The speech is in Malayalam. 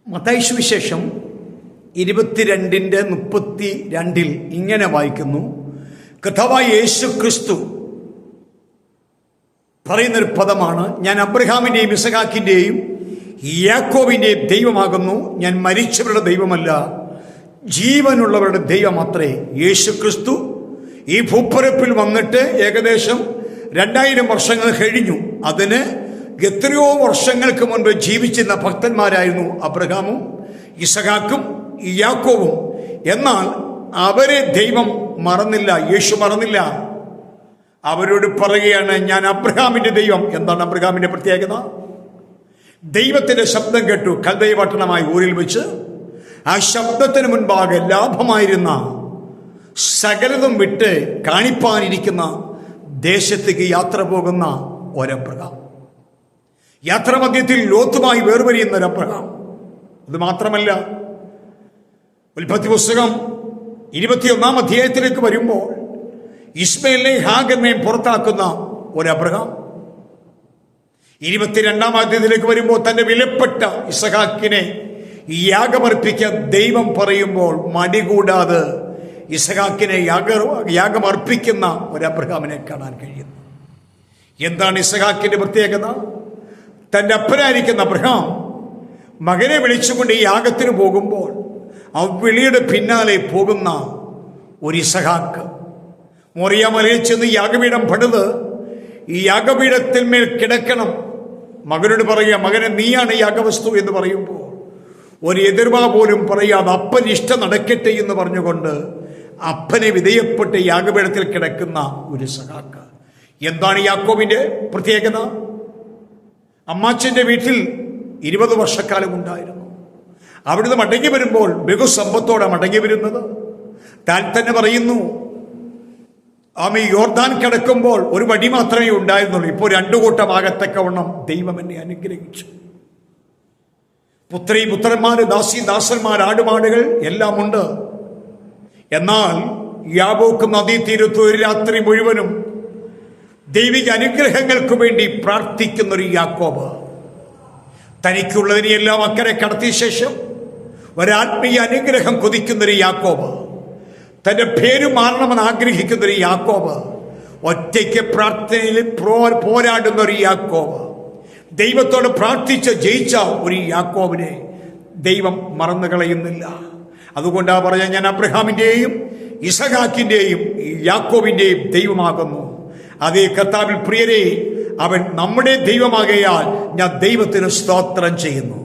മത്തായി സുവിശേഷം 22:32 ഇങ്ങനെ വായിക്കുന്നു. കർത്താവായ യേശു ക്രിസ്തു പറയുന്നൊരു പദമാണ്, ഞാൻ അബ്രഹാമിൻ്റെയും ഇസഹാക്കിൻ്റെയും യാക്കോബിൻ്റെയും ദൈവമാകുന്നു, ഞാൻ മരിച്ചവരുടെ ദൈവമല്ല, ജീവനുള്ളവരുടെ ദൈവമത്രേ. യേശു ക്രിസ്തു ഈ ഭൂപ്പരപ്പിൽ വന്നിട്ട് ഏകദേശം 2000 വർഷങ്ങൾ കഴിഞ്ഞു. അതിന് എത്രയോ വർഷങ്ങൾക്ക് മുൻപ് ജീവിച്ചിരുന്ന ഭക്തന്മാരായിരുന്നു അബ്രഹാമും ഇസഹാക്കും യാക്കോബും. എന്നാൽ അവരെ ദൈവം മറന്നില്ല, യേശു മറന്നില്ല. അവരോട് പറയുകയാണ്, ഞാൻ അബ്രഹാമിന്റെ ദൈവം. എന്താണ് അബ്രഹാമിന്റെ പ്രത്യേകത? ദൈവത്തിന്റെ ശബ്ദം കേട്ടു കൽദയ പട്ടണമായ ഊരിൽ വെച്ച്. ആ ശബ്ദത്തിന് മുൻപാകെ ലാഭമായിരുന്ന സകലതും വിട്ട് കാണിപ്പാനിരിക്കുന്ന ദേശത്തേക്ക് യാത്ര പോകുന്ന ഒരബ്രഹാം. യാത്രാമധ്യത്തിൽ ലോത്തുമായി വേർപിരിയുന്ന ഒരബ്രഹാം. അത് മാത്രമല്ല, ഉൽപ്പത്തി പുസ്തകം 21-ാം അധ്യായത്തിലേക്ക് വരുമ്പോൾ ഇസ്മയിലിനെയും ഹാഗറിനെയും പുറത്താക്കുന്ന ഒരബ്രഹാം. 22-ാം അധ്യായത്തിലേക്ക് വരുമ്പോൾ തന്റെ വിലപ്പെട്ട ഇസഹാക്കിനെ യാഗമർപ്പിക്കാൻ ദൈവം പറയുമ്പോൾ മടികൂടാതെ ഇസഹാക്കിനെ യാഗമർപ്പിക്കുന്ന ഒരബ്രഹാമിനെ കാണാൻ കഴിയുന്നു. എന്താണ് ഇസഹാക്കിന്റെ പ്രത്യേകത? തന്റെ അപ്പനായിരിക്കുന്ന അബ്രഹാം മകനെ വിളിച്ചുകൊണ്ട് ഈ യാഗത്തിന് പോകുമ്പോൾ ആ വിളിയുടെ പിന്നാലെ പോകുന്ന ഒരു ഇസഹാക്ക് മോറിയ മലയിൽ ചെന്ന് യാഗപീഠം പണിത് ഈ യാഗപീഠത്തിന്മേൽ കിടക്കണം. മകനോട് പറയുക, മകനെ നീയാണ് യാഗവസ്തു എന്ന് പറയുമ്പോൾ ഒരു എതിർവാ പോലും പറയാതെ അപ്പൻ ഇഷ്ടം നടക്കട്ടെ എന്ന് പറഞ്ഞുകൊണ്ട് അപ്പനെ വിധേയപ്പെട്ട് യാഗപീഠത്തിൽ കിടക്കുന്ന ഒരു ഇസഹാക്ക്. എന്താണ് യാക്കോബിന്റെ പ്രത്യേകത? അമ്മാച്ചന്റെ വീട്ടിൽ 20 വർഷക്കാലം ഉണ്ടായിരുന്നു. അവിടുന്ന് മടങ്ങി വരുമ്പോൾ ബഹുസമ്പത്തോടെ മടങ്ങി വരുന്നത്. താൻ തന്നെ പറയുന്നു, ആമി യോർദാൻ കിടക്കുമ്പോൾ ഒരു വടി മാത്രമേ ഉണ്ടായിരുന്നുള്ളൂ, ഇപ്പോൾ 2 കൂട്ടമാകത്തക്കവണ്ണം ദൈവം എന്നെ അനുഗ്രഹിച്ചു. പുത്രി പുത്രന്മാര്, ദാസി ദാസന്മാർ, ആടുമാടുകൾ എല്ലാം ഉണ്ട്. എന്നാൽ യാബോക്ക് നദീതീരത്ത് ഒരു രാത്രി മുഴുവനും ദൈവിക അനുഗ്രഹങ്ങൾക്ക് വേണ്ടി പ്രാർത്ഥിക്കുന്നൊരു യാക്കോബ്, തനിക്കുള്ളതിനെയെല്ലാം അക്കരെ കടത്തിയ ശേഷം ഒരാത്മീയ അനുഗ്രഹം കൊതിക്കുന്നൊരു യാക്കോബ്, തന്റെ പേര് മാറണമെന്ന് ആഗ്രഹിക്കുന്നൊരു യാക്കോബ്, ഒറ്റയ്ക്ക് പ്രാർത്ഥനയിൽ പോരാടുന്ന ഒരു യാക്കോബ്, ദൈവത്തോട് പ്രാർത്ഥിച്ച് ജയിച്ച ഒരു യാക്കോബിനെ ദൈവം മറന്നു കളയുന്നില്ല. അതുകൊണ്ടാ പറയാൻ, ഞാൻ അബ്രഹാമിന്റെയും ഇസഹാക്കിന്റെയും യാക്കോബിന്റെയും ദൈവമാകുന്നു. അതേ കർത്താവിൽ പ്രിയരെ, അവൻ നമ്മുടെ ദൈവമാകയാൽ ഞാൻ ദൈവത്തിന് സ്തോത്രം ചെയ്യുന്നു.